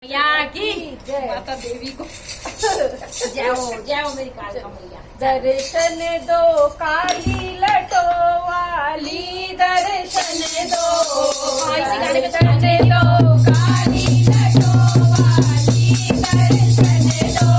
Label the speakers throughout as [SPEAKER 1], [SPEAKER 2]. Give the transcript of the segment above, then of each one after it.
[SPEAKER 1] मैया की
[SPEAKER 2] जय
[SPEAKER 1] माता देवी को
[SPEAKER 2] जाओ जाओ मेरी काल का मैया।
[SPEAKER 3] दर्शन दो काली लटो वाली, दर्शन दो दर्शन दो काली लटो वाली, दर्शन दो।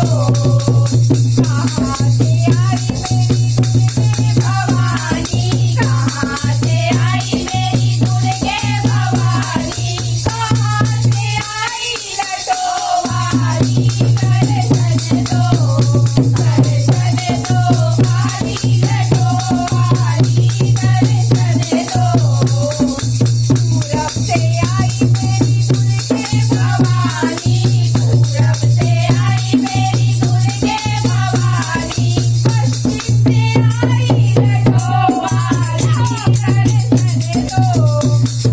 [SPEAKER 3] कहाँ से आई मेरी दुर्गे भवानी, कहाँ से आई मेरी दुर्गे भवानी, कहाँ से आई लटो वाली, दर्शन दो दर्शन दो काली लटो वाली, दर्शन दो। पूरब से आई मेरी दुर्गे भवानी, पूरब से आई मेरी दुर्गे भवानी, पश्चिम से आई लटो वाली, दर्शन दो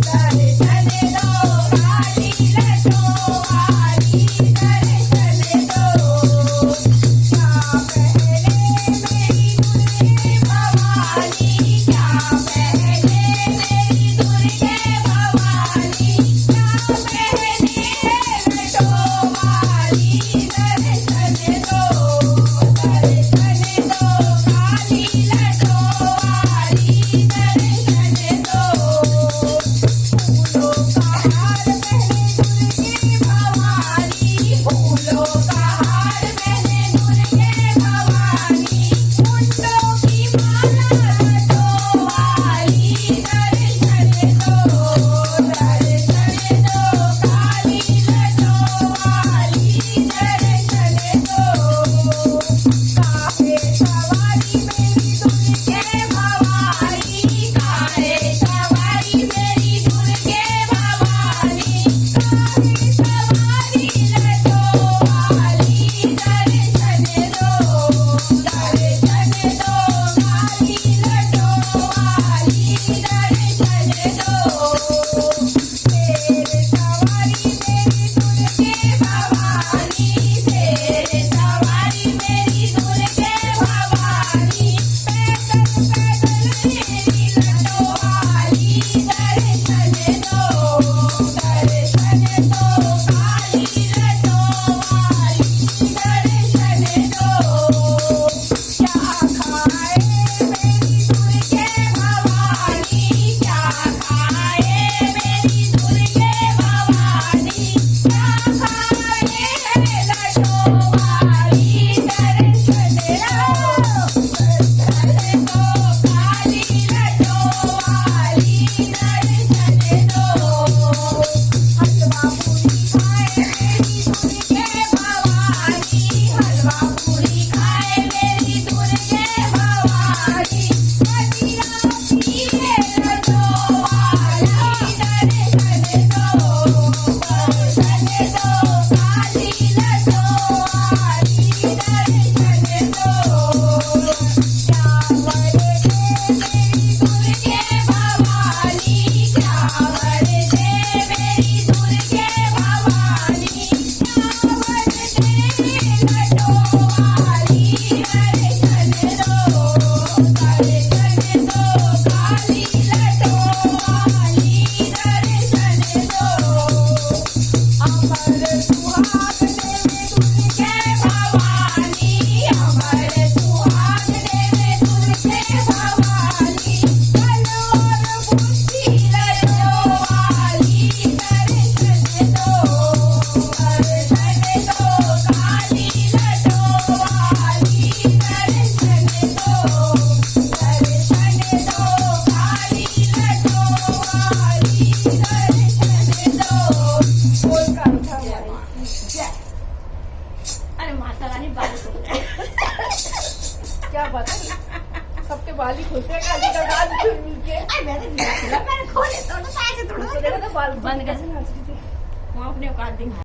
[SPEAKER 3] दर्शन दो काली लटो वाली, दर्शन दो। क्या पहले मेरी दुर्गे भवानी, क्या पहले मेरी दुर्गे भवानी, क्या पहले लटो वाली, दर्शन दो दर्शन दो काली लटो वाली, दर्शन दो। फूलों का हार पहने दुर्गे भवानी, फूलों का हार पहने दुर्गे भवानी, मुंडों की माला लटो वाली, दर्शन दो दर्शन दो काली लटो वाली, दर्शन दो। काहे सवारी मेरी दुर्गे भवानी, काहे सवारी मेरी दुर्गे भवानी, काहे सवारी लटो वाली, दर्शन दो दर्शन दो काली लटो वाली, दर्शन दो। तेरे सवारी मेरी दुर्गे भवानी, तेरे सवारी मेरी दुर्गे भवानी, पैदल पैदल मेरी लटो वाली, दर्शन दो दर्शन दो काली लटो वाली, दर्शन दो। क्या खाए मेरी दुर्गे भवानी, क्या खाए मेरी दुर्गे भवानी, क्या खाए लटो वाली, दर्शन दो दर्शन दो काली लटो वाली, दर्शन दो। हलवा पूरी खाए मेरी दुर्गे भवानी, हलवा पूरी खाए मेरी दुर्गे भवानी, मदिरा पिए लटो वाली, दर्शन दो दर्शन दो काली लटो वाली, दर्शन दो। क्या वर दे मेरी दुर्गे भवानी, क्या वर दे मेरी दुर्गे भवानी, क्या वर दे लटो वाली, दर्शन दो दर्शन दो काली लटो वाली, दर्शन दो। अमर सुहाग देवे दुर्गे भवानी, अमर सुहाग देवे दुर्गे भवानी, तलवार बुद्धि लटो वाली, दर्शन दो दर्शन दो काली लटो वाली, दर्शन दो दर्शन दो काली लटो वाली, दर्शन दो। बोल कांता माई जय।
[SPEAKER 1] अरे माता रानी बाल को
[SPEAKER 3] क्या बात है, सबके बाल ही खुलते हैं काली का बाल मिलके।
[SPEAKER 1] मैंने खोले तो
[SPEAKER 3] तो देखा था बाल
[SPEAKER 1] बंद कर।
[SPEAKER 3] कैसे नाच रही थी।
[SPEAKER 1] वो अपने औकात दिखा